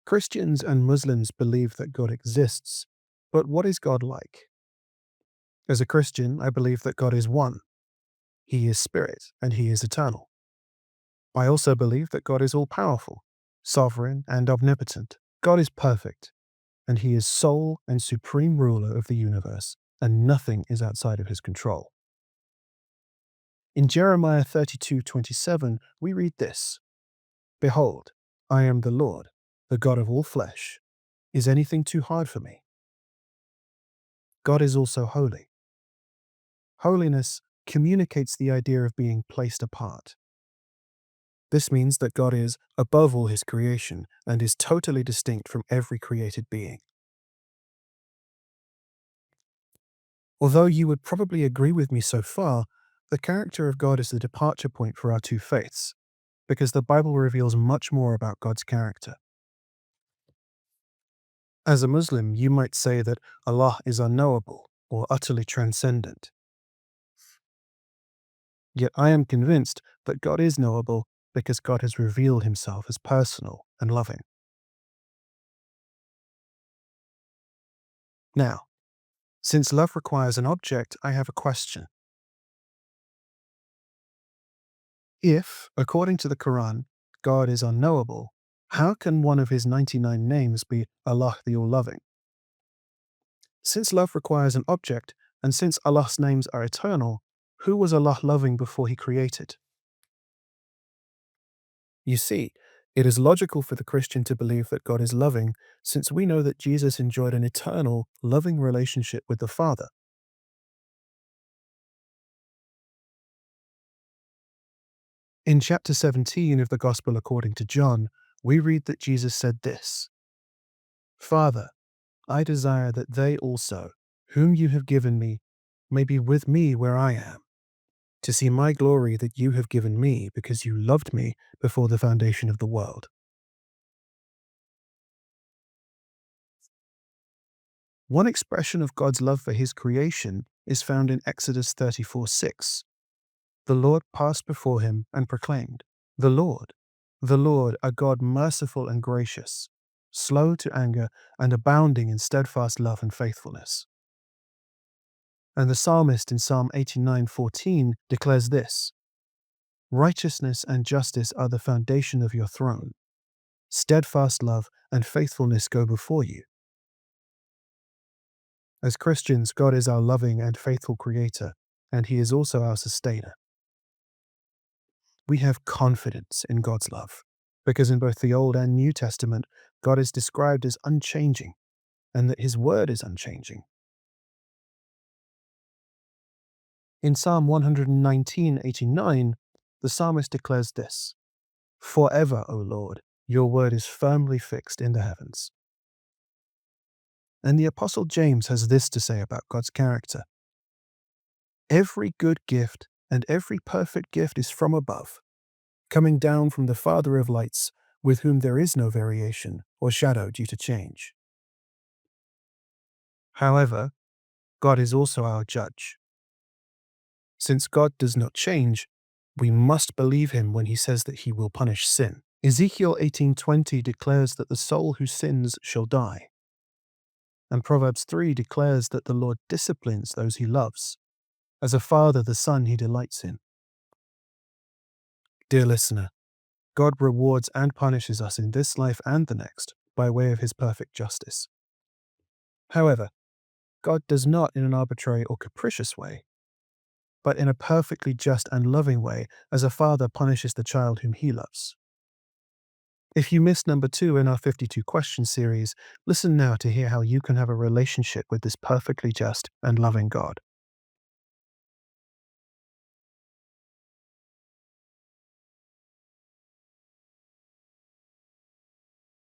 Christians and Muslims believe that God exists, but what is God like? As a Christian, I believe that God is one. He is spirit, and he is eternal. I also believe that God is all-powerful, sovereign, and omnipotent. God is perfect, and he is sole and supreme ruler of the universe, and nothing is outside of his control. In Jeremiah 32:27, we read this: Behold, I am the Lord, the God of all flesh. Is anything too hard for me? God is also holy. Holiness communicates the idea of being placed apart. This means that God is above all his creation and is totally distinct from every created being. Although you would probably agree with me so far, the character of God is the departure point for our two faiths, because the Bible reveals much more about God's character. As a Muslim, you might say that Allah is unknowable or utterly transcendent. Yet I am convinced that God is knowable because God has revealed himself as personal and loving. Now, since love requires an object, I have a question. If, according to the Quran, God is unknowable, how can one of his 99 names be Allah the All-Loving? Since love requires an object, and since Allah's names are eternal, who was Allah loving before he created? You see, it is logical for the Christian to believe that God is loving, since we know that Jesus enjoyed an eternal, loving relationship with the Father. In chapter 17 of the Gospel according to John, we read that Jesus said this: Father, I desire that they also, whom you have given me, may be with me where I am, to see my glory that you have given me because you loved me before the foundation of the world. One expression of God's love for his creation is found in Exodus 34:6. The Lord passed before him and proclaimed, the Lord, a God merciful and gracious, slow to anger and abounding in steadfast love and faithfulness. And the psalmist in Psalm 89:14 declares this: Righteousness and justice are the foundation of your throne. Steadfast love and faithfulness go before you. As Christians, God is our loving and faithful creator, and he is also our sustainer. We have confidence in God's love, because in both the Old and New Testament, God is described as unchanging, and that his word is unchanging. In Psalm 119:89, the psalmist declares this: Forever, O Lord, your word is firmly fixed in the heavens. And the Apostle James has this to say about God's character: Every good gift and every perfect gift is from above, coming down from the Father of lights, with whom there is no variation or shadow due to change. However, God is also our judge. Since God does not change, we must believe him when he says that he will punish sin. Ezekiel 18:20 declares that the soul who sins shall die. And Proverbs 3 declares that the Lord disciplines those he loves, as a father the son he delights in. Dear listener, God rewards and punishes us in this life and the next by way of his perfect justice. However, God does not in an arbitrary or capricious way, but in a perfectly just and loving way, as a father punishes the child whom he loves. If you missed number 2 in our 52 question series, listen now to hear how you can have a relationship with this perfectly just and loving God.